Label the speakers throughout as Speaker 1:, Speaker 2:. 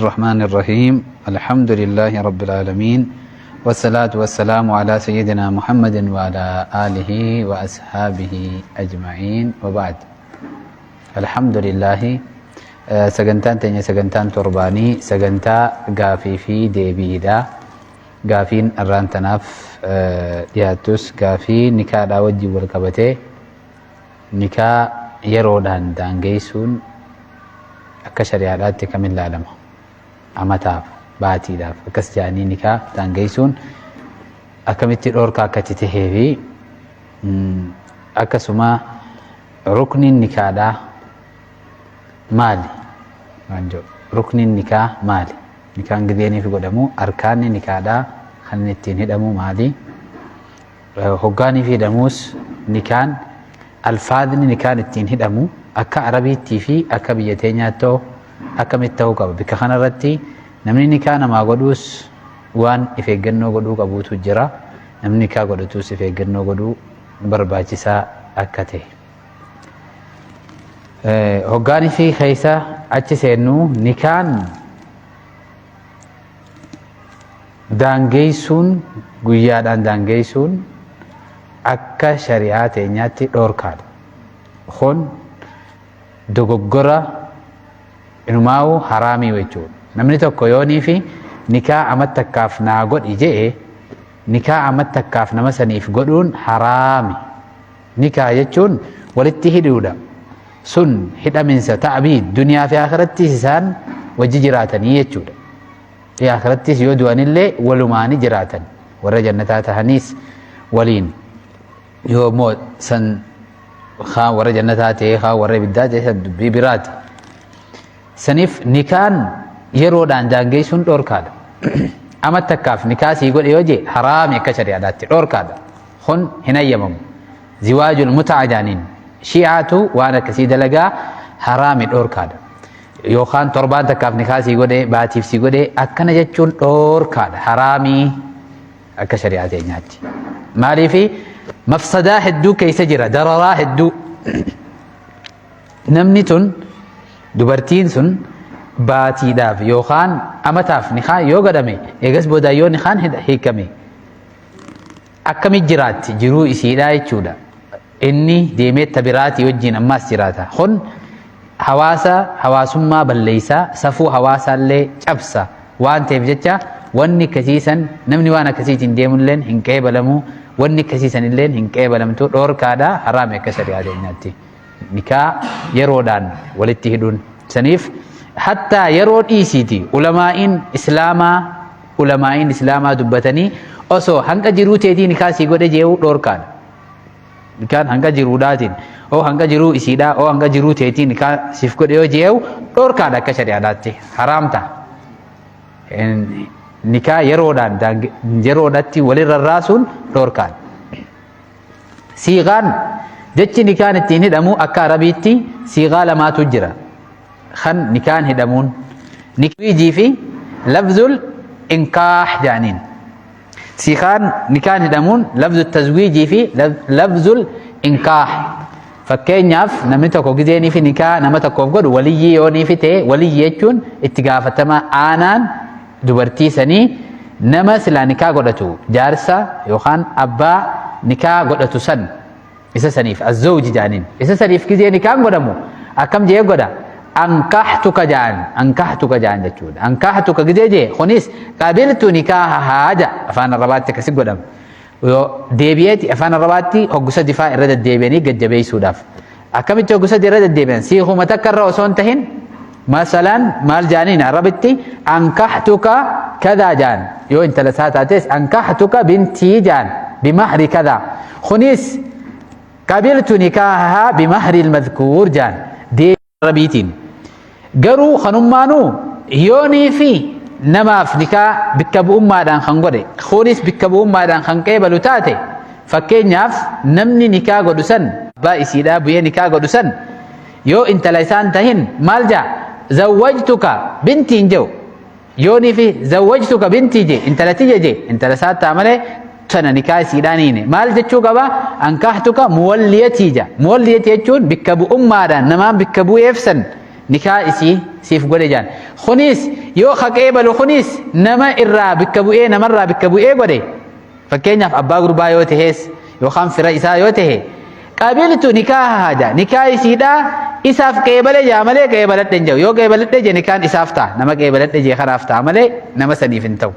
Speaker 1: الرحمن الرحيم الحمد لله رب العالمين والصلاة والسلام على سيدنا محمد وعلى آله وأصحابه أجمعين وبعد الحمد لله سجنتان تاني سجنتان ترباني سجنتا غافي في ديبيدا غافين الرانتناف دياتوس غافي نكا داوجي والكبتي نكا يرودان دانجيسون akka shari'aadhaatti kamiin ilaalama amataaf baatiidhaaf akkas jaanii nikaa daangeessuun akkamitti dhoorkaa akkatti tahee fi akkasuma rukniin nikaadhaa maali waan jedhu rukniin nikaa maali nikaan gideeniif godhamu arkaanni nikaadhaa kan ittiin hidhamu maali hoggaaniif hidhamuus nikaan alfaadni nikaan ittiin hidhamu akka arabiitti fi akka biyya teenyaatti akkamitti ta'uu qaba bika kanarratti namni nikaa namaa godhuus waan of eeggannoo godhuu qabuutu jira namni nikaa godhatuus of eeggannoo godhuu barbaachisaa akka ta'e hoggaanii fi keessa achi seennu nikaan daangeessuun guyyaadhaan daangeessuun akka shari'aa teenyaatti dhoorkaadha kun dogoggora inumaawu haraamii jechuudha namni tokko yoonii fi nikaa amattakkaaf naa godhi jedhe nikaa amattakkaaf nama saniif godhuun haraami nikaa jechuun walitti hidhuudha sun hidhaminsa ta'abiid duniyaa fi akhirattis isaan wajji jiraatanii jechuudha fi akhirattis yoo du'anillee walumaani jiraatan warra jannataa tahaniis waliin yoo moo san خا ورا جنتاتي خا ورا بداتي ببرات سنيف نكان يرودان دانجيسون دوركاد اما تكاف نكاسي يقول يوجي حرام يكشري عاداتي دوركاد خن هنا يمم زواج المتعجانين شيعاتو وانا كسيد لقا حرام دوركاد يو خان تربان تكاف نكاسي يقول باتيف سي يقول اكنا جتشون دوركاد حرامي اكشري عادي ناتي مالي في مفسدا هدو كيس جرا ضررا هدو نمنتون دبرتين سن باتي داف يوخان امتاف نخان يو قدمي يغس بودا يو نخان هيكمي اكمي جرات جرو اسيدا يچودا اني ديمت تبراتي وجين اماس جراتا خن حواسما بليسا سفو حواسا اللي چبسا وان تيفجچا واني كسيسن نمني وانا كسيتين ديمون لين هنكي بلمو wanni kasiisan illeen hin qeebalamtu dhoorkaadha haraam akka shari'aa deenyaatti nikaa yeroodhaan walitti hidhuun saniif hatta yeroo dhiisiiti ulamaa'iin islaamaa dubbatanii osoo hanga jiruu teetii nikaa sii godhe jee'uu dhoorkaadha nikaan hanga jiruudhaatiin oo hanga jiruu isiidhaa oo hanga jiruu teetii nikaa siif godhe yoo jee'u dhoorkaadha akka shari'aadhaatti haraam ta'a nikaa yeroodhaatti walirra raasuun dhoorkaan siiqaan jechi nikaan ittiin hidhamu akka arabiitti siiqaa lamaatu jira kan nikaan hidhamuun nikwiijii fi lafzul inkaah jaaniin siiqaan nikaan hidhamuun lafzul tazwiijii fi lafzul inkaah fakkeenyaaf namni tokko gizeeni fi nikaa nama tokkoof godhu waliyyii yoonii fi ta'e waliyyii jechuun itti gaafatama aanaan dubartii sanii nama silaa nikaa godhatu jaarsa yookaan abbaa nikaa godhatu san isa saniif azzawji jaaniin isa saniif gizee nikaan godhamu akkam jee godha ankahtuka jaan jechuudha ankahtuka gizee jee kunis qabiltu nikaaha haaja afaan arabaatti akkasi godhama yoo deebi'eeti afaan arabaatti hoggusa difaa irra deddeebi'anii gajjabeessuudhaaf akkamitti hoggusa irra deddeebi'an siikuma takka irra osoo hin tahin مثلا مال جانين عربتي أنكحتك كذا جان يو انت لساتاتيس أنكحتك بنتي جان بمهر كذا خنيس قبلت نكاحها بمهر المذكور جان دي عربيتين قروا خنمانو يوني في نماف نكاح بكبو أمة دان خنقودي خنيس بكبو أمة دان خنقيبلو تاتي فكين ياف نمني نكاح قدسن با إسيدا بيه نكاح قدسن يو انت لسان تهين مال جا زوجتك بنتي جو يوني في زوجتك بنتي جي انت لا تيجي جي انت لا سات تعمله تنا نكاح سيدانين مال جتشو قبا انكحتك موليتي جا موليتي جون بكبو أمة نمام بكبو يفسن نكاح سي siif godhe jaan kunis yoo haqeebalu kunis nama irraa bikka bu'ee namarraa bikka bu'ee godhe fakkeenyaaf abbaa gurbaa yoo tahes yookaan fira isaa yoo tahe qabiltu nikaaha haja nikaa isiidha isaaf qeebale jaa malee qeebaladhe hin jiru yoo qeebaladhe je nikaan isaaf ta'a nama qeebaladhe je kanaaf ta'a malee nama saniif hin ta'u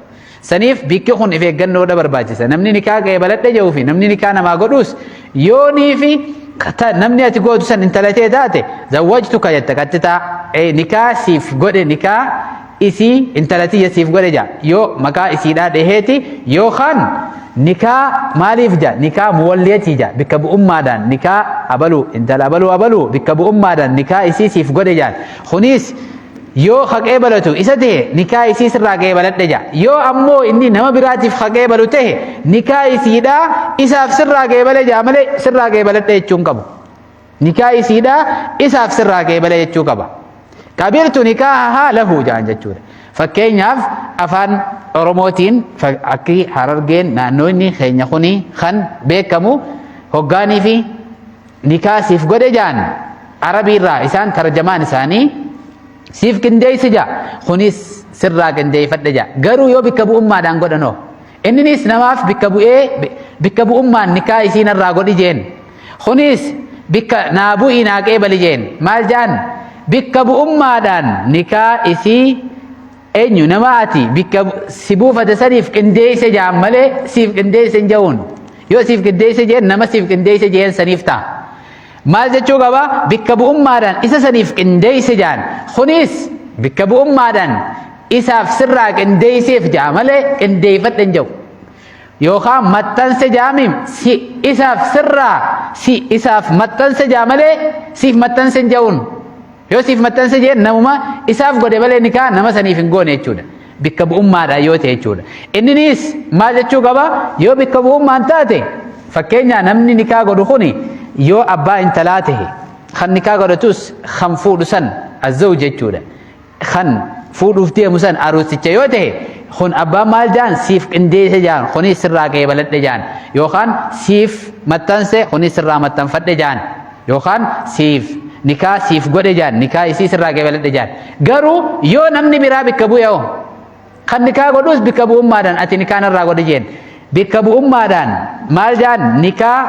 Speaker 1: saniif bikki kun if eeggannoodha barbaachisa namni nikaa qeebaladhe jedhuu fi namni nikaa namaa godhuus yoonii fi namni ati gootu san intalatee taate zawwajtuka jetta qattita nikaa siif godhe nikaa isii intalatiyya siif godhe jaa yoo maqaa isiidhaa dheheeti yookaan nikaa maaliif jaa nikaa muwalliyatii jaa bikka bu'ummaadhaan nikaa abaluu intala abaluu bikka bu'ummaadhaan nikaa isii siif godhe jaan kunis yoo haqee balatu isa tahe nikaa isii sirraa qeebaladhe jaa yoo ammoo inni nama biraatiif haqee balu tahe nikaa isiidhaa isaaf sirraa qeebale jaa malee sirraa qeebaladhe jechuun qabu nikaa isiidhaa isaaf sirraa qeebale jechuu qaba qabiltu nikaahaa lahu jaan jechuudha fakkeenyaaf afaan oromootiin akki harargeen naannoo inni keenya kuni kan beekamu hoggaanii fi nikaa siif godhe jaan arabiirraa isaan tarjamaan isaanii siif qindeeyse jaa kunis sirraa qindeeyfadhe jaa garuu yoo bikka bu'ummaadhaan godhanoo inninis namaaf bikka bu'ummaan nikaa isiinarraa godhi jeen kunis bikka naa bu'ii naa qeebali jeen maal jaan bikka bu'ummaadhaan nikaa isii eenyu nama ati bikka si buufate saniif qindeeyse jaan malee siif qindeeyse hin ja'uun yoo siif qindeeyse jeen nama siif qindeeyse jeen saniif ta'a maal jechuu qaba bikka bu'ummaadhaan isa saniif qindeeyse jaan kunis bikka bu'ummaadhaan isaaf sirraa qindeeyseef jaa malee qindeeyfadhe hin ja'u yookaan maxxanse jaamim si isaaf sirraa si isaaf maxxanse jaa malee siif maxxanse hin ja'uun yoo siif maxxanse jeen namuma isaaf godhe malee nikaa nama saniif hin goone jechuudha bikka bu'ummaadhaan yoo ta'e jechuudha inninis maal jechuu qaba yoo bikka bu'ummaan taate fakkeenyaa namni nikaa godhu kuni yoo abbaa intalaa tahe kan nikaa godhatus kan fuudhu san azzawj jechuudha kan fuudhuuf deemu san aruusicha yoo tahe kun abbaan maal jaan siif qindeeyse jaan kunis sirraa qeebaladhe jaan yookaan siif maxxanse kunis sirraa maxxanfadhe jaan yookaan siif nikaa siif godhe jaan nikaa isii sirraa qeebaladhe jaan garuu yoo namni biraa bikka bu'e kan nikaa godhus bikka bu'ummaadhaan ati nikaa narraa godhe jeen bikka bu'ummaadhaan maal jaan nikaa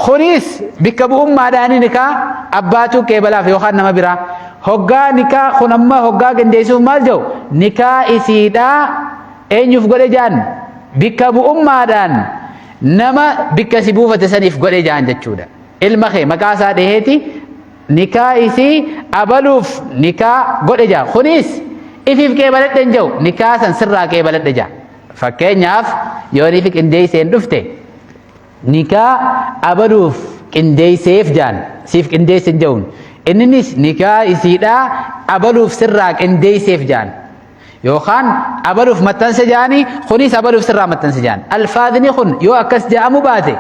Speaker 1: kunis bikka bu'ummaadhaan nikaa abbaatu qeebalaaf yookaan nama biraa hoggaa nikaa kun amma hoggaa qindeessuuf maal jedhu nikaa isiidhaa eenyuuf godhe jaan bikka bu'ummaadhaan nama bikka si buufate saniif godhe jaan jechuudha ilma kee maqaa isaa dheheeti nikaa isii abaluuf nikaa godhe jaa kunis ifiif qeebaladhe hin jedhu nikaa san sirraa qeebaladhe jaa fakkeenyaaf yoo niif qindeeyseen dhufte nikaa abaluuf qindeeyseef jaan siif qindeeyse hin jedhuun inninis nikaa isiidhaa abaluuf sirraa qindeeyseef jaan yookaan abaluuf maxxanse jaanii kunis abaluuf sirraa maxxanse jaan alfaadni kun yoo akkas jedhamu baate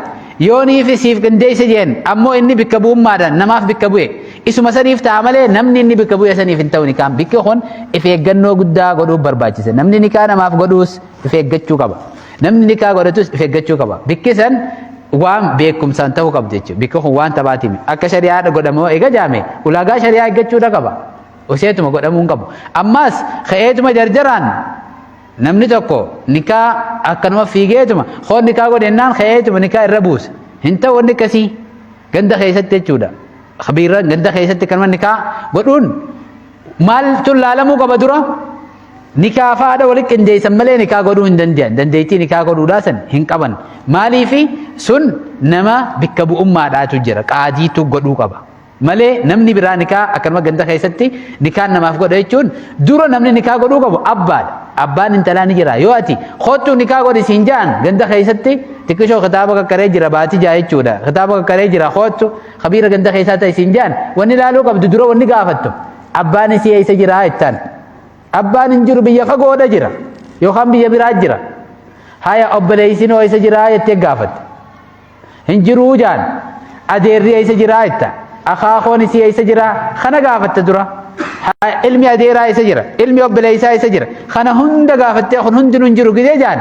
Speaker 1: yoo niif siif qindeeyse jeen ammoo inni bikka bu'ummaadhaan namaaf bikka bu'e isuma saniif ta'a malee namni inni bikka bu'e saniif hin ta'u nikaan bikki kun if eeggannoo guddaa godhuuf barbaachisa namni nikaa namaaf godhuus if eeggachuu qaba namni nikaa godhatus if eeggachuu qaba bikki san waan beekumsaan ta'uu qabdi jechuudha bikki kun waan taphaatiin akka shari'aa godhamoo eega jaame ulaagaa shari'aa eeggachuudha qaba oseetuma godhamuu qabu ammaas ka'eetuma jarjaraan namni tokko nikaa akkanuma fiigeetuma hoon nikaa godhennaan ka'eetuma nikaa irra buusa hin ta'u wanni akkasii ganda keessatti jechuudha khabiirran ganda keessatti kanuma nikaa godhuun maaltu laalamuu qaba dura nikaa faadha walitti qindeessan malee nikaa godhuu hin danda'an dandeettii nikaa godhuudhaa san hin qaban maaliifi sun nama bikka bu'ummaadhaatu jira qaadiitu godhuu qaba malee namni biraa nikaa akkanuma ganda keessatti nikaan namaaf godha jechuun dura namni nikaa godhuu qabu abbaadha abbaan intalaa ni jira yoo ati kottuu nikaa godhi siin jaan ganda keessatti xiqqishoo kitaaba kakkaree jira baatii jaa jechuudha kitaaba kakkaree jira kottu khabiira ganda keessaa ta'e siin jaan wanni laaluu qabdu dura wanni gaafattu abbaan isii eessa jira jettaan abbaan hin jiru biyya fagoodha jira yookaan biyya biraa jira haya obboleeysin eessa jira jettee gaafatte hin jiruu jaan adeerri eessa jira jetta akaakoon isii eessa jira kana gaafatte dura ilmi adeeraa eessa jira ilmi obboleeysaa eessa jira kana hunda gaafattee kun hundinuu hin jiru gidee jaan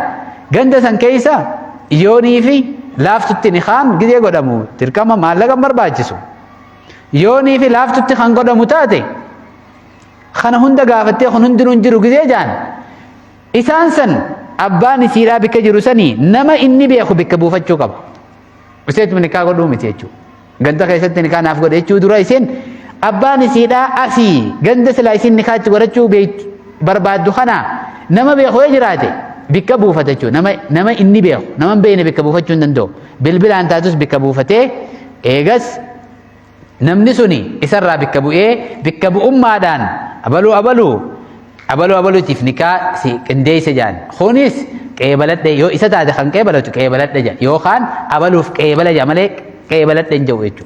Speaker 1: ganda san keessa yoonii fi laaftutti ni kaan gidee godhamu dirqama maallaqa barbaachisu yoonii fi laaftutti kan godhamu taate خنا هند قافتي خن هند ننجرو كذي جان إسانسن أباني سيرا بك جرسني نما إني بيأخو بك بوفتشو قب وسيت من نكاح قدوم تيجو قندا خيست نكاح نافق قد يجو درايسين أباني سيرا أسي قندا سلايسين نكاح تقرأتشو بيت برباد خنا نما بيأخو يجراتي بك بوفتشو نما إني بيأخو نما بين بك بوفتشو نندو بالبل أنتاتوس بك بوفتة إيجاس نمني سوني إسرع بك بو أمادان أبلو تفنكا سي كندي سجان خونيس كيبلت دي يو إسا تاده خان كيبلت كيبلت دي يو خان أبلو كيبلت جمالك كيبلت دي جويتو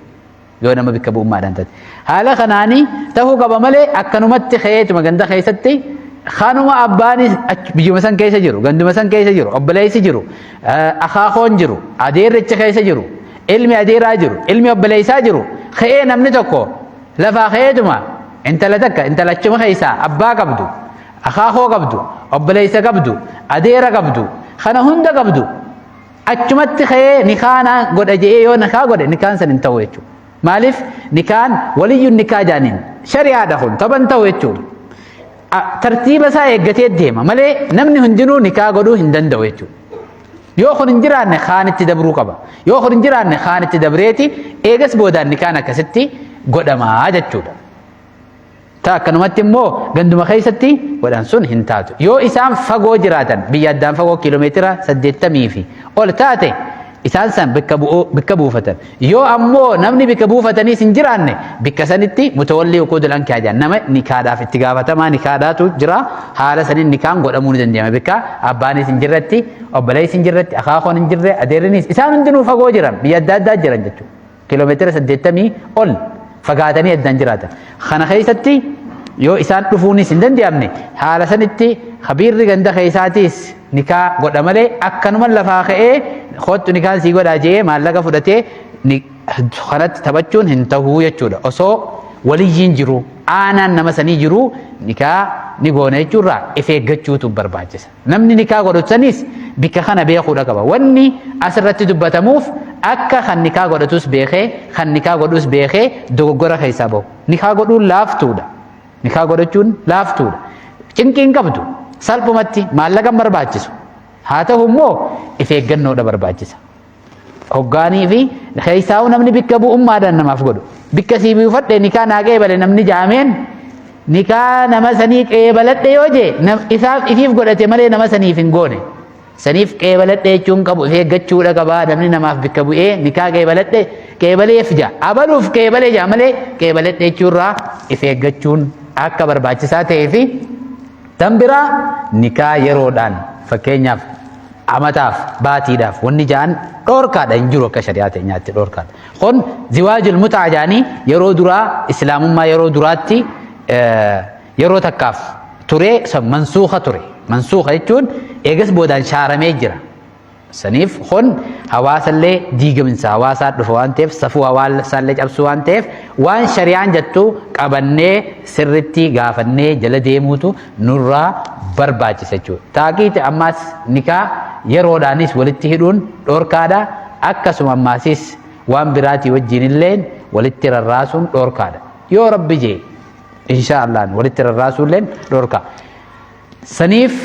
Speaker 1: يو نما بكبو أمادان تات حالا خناني تهو قبا ملي أكنمت خيت مغندا خيستي خانوما أباني بيجو مسان كيسا جرو غندو مسان كيسا جرو أبلايسي جرو أخاخون جرو أدير رچ كيسا جرو علمي أدير جرو علمي أبلايسا جرو خيه نمني تكو لفا خيتما انت لچما خيسا أبا قبدو أخاخو قبدو أبلايسا قبدو أدير قبدو خنا هند قبدو أچمت خيه نكانا قد أجئي يو نكا قد نكان سن انتويتو مالف نكان ولي النكا جانين شريعة دخل طبعا انتويتو ترتيب سا يقتي الديمة مالي نمني هندنو نكا قدو هندن دويتو يو خن انجران خانت تدبرو قبا يو خن انجران خانت تدبريتي ايغس بودان نكانا كستي قد ما جتشو تا كنمت مو غندما خيستي ودان سن هنتاتو يو إسان فقو جراتن بيادان فقو كيلومتر سديت ميفي أول تاتي إسان سن بكبو فتن يو أمو نمني بكبو فتني سنجران بكسنتي متولي وقود الأنكاجان نما نكادا في اتقافة ما نكاداتو جرا حالة سنين نكام قد أمون دنديما بكا أباني سنجرتي أبلاي سنجرتي أخاخو ننجرتي أديرنيس إسان ندنو فقو جران بيادان دا جران جتو كيلومتر سديت مي أول فقاتني الدان جراتن خنا خيستي يو إسان رفوني سندن ديامني حالة سنتي خبير رغند خيساتيس نكا قد أمالي أكنما لفاقئي خودتو نكا سيقو داجيه مالك فدته خلط تبچون هنتهو يچودا أسو وليين جرو آنان نمساني جرو نكا نقونه جرا إفاقچو تبرباجس نمني نكا قدو سنيس بك خنا بيخو لكبا واني أسرت دبتموف أكا خن نكا قدوس بيخي خن نكا قدوس بيخي دوغورا خيسابو نكا قدو لافتودا نكاح godhachuun laaftuudha cinqiin qabdu salphumatti maallaqa barbaachisu haa ta'u immoo if eeggannoodha barbaachisa hoggaanii fi keessaa'u namni bikka bu'ummaadhaan namaaf godhu bikka sii buufadhe nikaa naa qeebale namni jaameen nikaa nama sanii qeebaladhe yoo jee isaaf ifiif godhate malee nama saniif hin goone saniif qeebaladhe jechuun qabu if eeggachuudha qabaa namni namaaf bikka bu'ee nikaa qeebaladhe qeebaleef jaa abaluuf qeebalee jaa malee qeebaladhe jechuurraa if eeggachuun akka barbaachisaa ta'ee fi tambira nikaa yeroodhaan fakkeenyaaf amataaf baatiidhaaf wanni jaan dhoorkaadha hin jiru akka shari'aa teenyaatti dhoorkaadha kun ziwaajul mutaa jaanii yeroo duraa islaamummaa yeroo duraatti yeroo takkaaf ture mansuuqa ture mansuuqa jechuun eegas boodaan shaaramee jira saniif kun hawaasallee diigaminsa hawaasaa dhufa waan ta'eef safuu hawaasallee cabsuu waan ta'eef waan shari'aan jettu qabannee sirritti gaafannee jala deemuutu nurraa barbaachisa jechuudha. Taakiiti ammaas nikaa yeroodhaanis walitti hidhuun dhoorkaadha akkasuma ammaasis waan biraatii wajjinillee walitti rarraasuun dhoorkaadha. Yoo rabbi jee inshaallah walitti rarraasuullee dhoorkaa. Saniif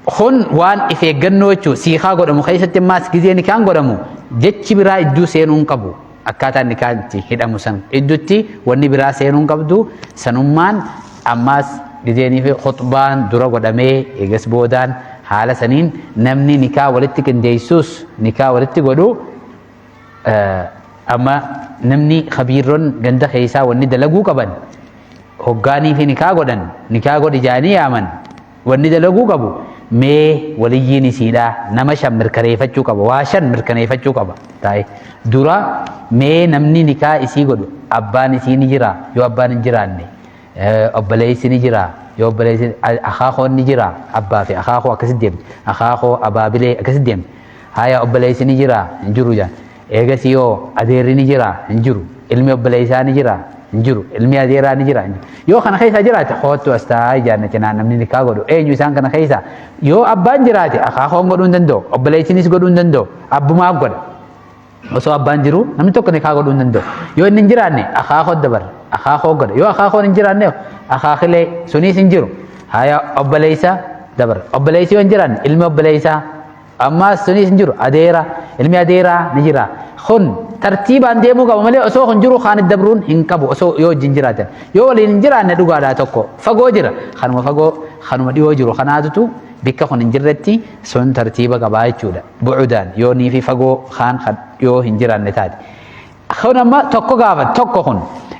Speaker 1: kun waan if eeggannoo jechuun siiqaa godhamu keessatti ammaas gizee nikaan godhamu jechi biraa iddoo seenuun qabu akkaataan nikaan itti hidhamu san idduutti wanni biraa seenuun qabdu sanummaan ammaas gizeenii fi khutbaan dura godhamee eegas boodaan haala saniin namni nikaa walitti qindeessuus nikaa walitti godhu amma namni khabiirroon ganda keessaa wanni dalaguu qaban hoggaanii fi nikaa godhan nikaa godhi jaanii yaaman wanni dalaguu qabu mee waliyyiin isiidha nama shan mirkaneeffachuu qaba waa shan mirkaneeffachuu qaba taa'e dura mee namni nikaa isii godhu abbaan isii ni jira yoo abbaan hin jiraanne obboleessi ni jira yoo obboleessi akaakoon ni jira abbaa fi akaakoo akkasitti deemti akaakoo abaabilee akkasitti deemti haya obboleessi ni jira hin jiru jaan eegas yoo adeerri ni jira hin jiru ilmi obboleessaa ni jira hin jiru ilmi adeeraa ni jira yoo kana keessa jiraate hoottu astaa jaannati namni nikaa godhu eenyu isaan kana keessa yoo abbaan jiraate akaakoon godhuu hin danda'u obboleessinis godhuu hin danda'u abbumaaf godha osoo abbaan jiru namni tokko nikaa godhuu hin danda'u yoo inni hin jiraanne akaakoo dabar akaakoo godha yoo akaakoon hin jiraanne akaakilee sunis hin jiru haya obboleessa dabar obboleessi yoo hin jiraanne ilmi obboleessaa ammaas sunis hin jiru adeera ilmi adeeraa ni jira kun tartiibaan deemuu qaba malee osoo kun jiru kaan dabruun hin qabu osoo yoo wajjin jiraatan yoo waliin hin jiraanne dhugaadhaa tokko fagoo jira kanuma fagoo kanuma dhiyoo jiru kanaatutu bikka kun hin jirretti sun tartiiba qabaa jechuudha bu'udaan yoo nii fi fagoo kaan yoo hin jiraanne taate kun amma tokko gaafa tokko kun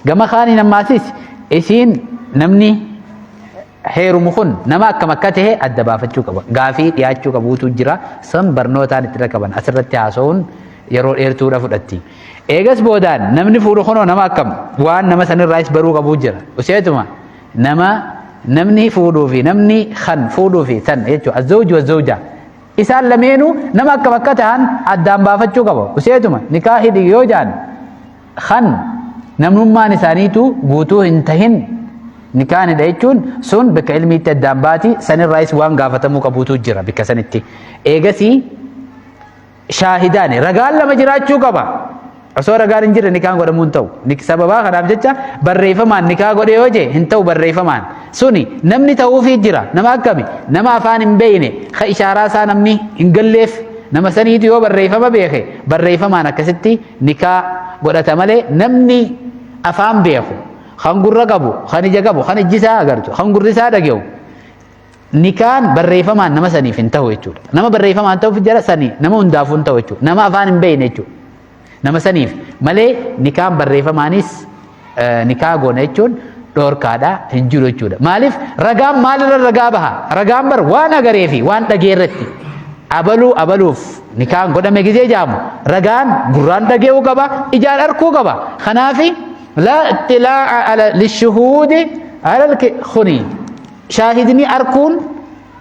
Speaker 1: gama kaanii nammaasis isiin namni heerumu kun nama akkam akka ta'e adda baafachuu qaba gaafii dhiyaachuu qabuutu jira san barnootaan itti qaban asirratti haasa'uun yeroo dheertuudha fudhatti eegas boodaan namni fuudhu kunoo nama akkam waan nama sanirraas baruu qabuu jira useetuma namni fuudhuu fi namni kan fuudhuu fi san jechuudha azawji wa zawja isaan lameenuu nama akkam akka ta'an addaan baafachuu qaba useetuma nikaahii yoo jaan kan namnummaan isaaniitu guutuu hin tahin nikaanidha jechuun sun bakka ilmiitti addaan baati sanirraas waan gaafatamuu qabuutu jira bakka sanitti eegasii shaahidaani ragaan lama jiraachuu qaba osoo ragaan hin jirre nikaan godhamuu hin ta'u sababaa kanaaf jecha barreeffamaan nikaa godhe yoo jee hin ta'u barreeffamaan suni namni ta'uufii jira nama akkami nama afaan hin beeyne ka ishaaraa isaa namni hin galleef nama saniitu yoo barreeffama beeke barreeffamaan akkasitti nikaa godhata malee namni afaan beeku kan gurra qabu kan ija qabu kan ijji isaa agartu kan gurri isaa dhage'u nikaan barreeffamaan nama saniif hin ta'u jechuudha nama barreeffamaan ta'uuf jira sanii nama hundaafuu hin ta'u jechuudha nama afaan hin beeyne jechuudha nama saniif malee nikaan barreeffamaanis nikaa goona jechuun dhoorkaadha hin jiru jechuudha maaliif ragaan maalirra ragaa baha ragaan bar waan agaree fi waan dhagee irratti abaluuf nikaan godhame gizee jaamu ragaan gurraan dhage'uu qaba ijaan arkuu qaba kanaafi لا اطلاع على للشهود على الخني شاهدني أركون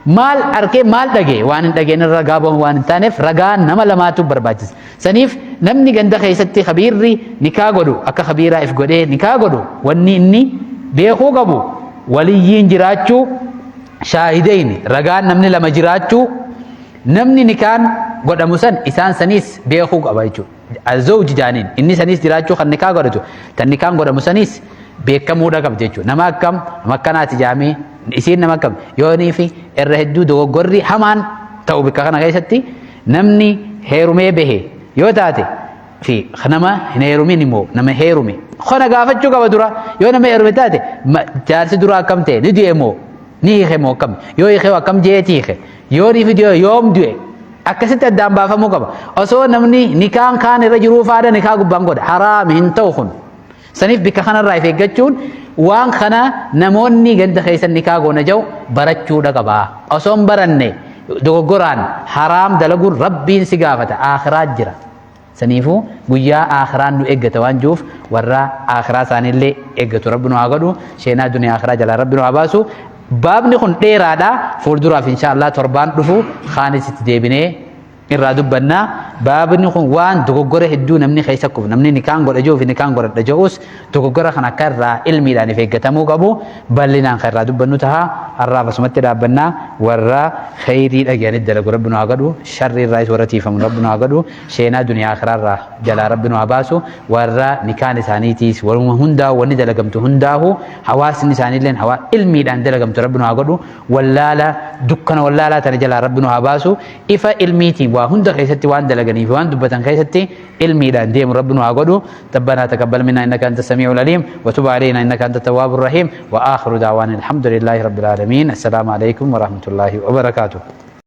Speaker 1: مال أركي مال دقي وان دقين الرقابة وان تانف رقان نما لما تبرباجز سنيف نمني قند خيستي خبيري نكاغدو أكا خبيرا إفقودي نكاغدو واني إني بيخو قبو وليين جراتشو شاهدين رقان نمني لما جراتشو نمني نكان قد أمسان إسان سنيس بيخو قبايجو الزوج جانين إني سنيس جراتشو خان نكا قدتو تنكان قد أمسانيس بيكمو دا قبجيجو نما أكم مكانات جامي إسين نما أكم يوني في الرهدو دو قري حمان تو بكا خانا غيستي نمني هيرومي به يو تاتي في خنما هيرومي نمو نما هيرومي خانا قافتشو قبدورا يو نما هيرومي تاتي جارسي دورا كم تي ندي امو نيخي مو كم يو يخي وكم جيتيخي يوني فيديو يوم دوي akkasitti addaan baafamuu qaba osoo namni nikaan kaan irra jiruu faada nikaa gubbaan godha haraam hin ta'u kun saniif bikka kanarraa of eeggachuun waan kana namoonni ganda keessan nikaa goona jau barachuudha qaba osoo hin baranne dogoggoraan haraam dalaguun rabbiin si gaafata akhiraa jira saniifuu guyyaa akhiraan nu eeggata waan jiruuf warra akhiraa isaaniillee eeggatu rabbi nu haa godhu sheenaa duniyaa akhiraa jalaa rabbi nu haa baasu baabni kun dheeraadha fuulduraaf inshallah torbaan dhufu khaanisitti deebinee irraa dubbannaa baabni kun waan dogoggora hedduu namni keessa qabu namni nikaan godha jiru fi nikaan godhadha jirus dogoggora kan akka irraa ilmiidhaan eeggatamuu qabu bal'inaan kan irraa dubbannu taha har'aaf asumatti dhaabbannaa warra khayrii dhageenit dalagu rabbi nu haa godhu sharri irraa warra tiifamu rabbi nu haa godhu sheenaa duniyaa akhiraa jalaa rabbi nu haa baasu warra nikaan isaaniitiis waruma hundaa wanni dalagamtu hundaahu hawaasni isaaniilleen hawaa ilmiidhaan dalagamtu rabbi nu haa godhu wallaala dukkana wallaalaa tana jalaa rabbi nu haa baasu ifa ilmiitiin وهند خيستي وان دلغني وان دبتن خيستي علمي دان ديم ربنا اغدو ربنا تقبل منا انك انت السميع العليم وتب علينا انك انت التواب الرحيم واخر دعوانا الحمد لله رب العالمين السلام عليكم ورحمه الله وبركاته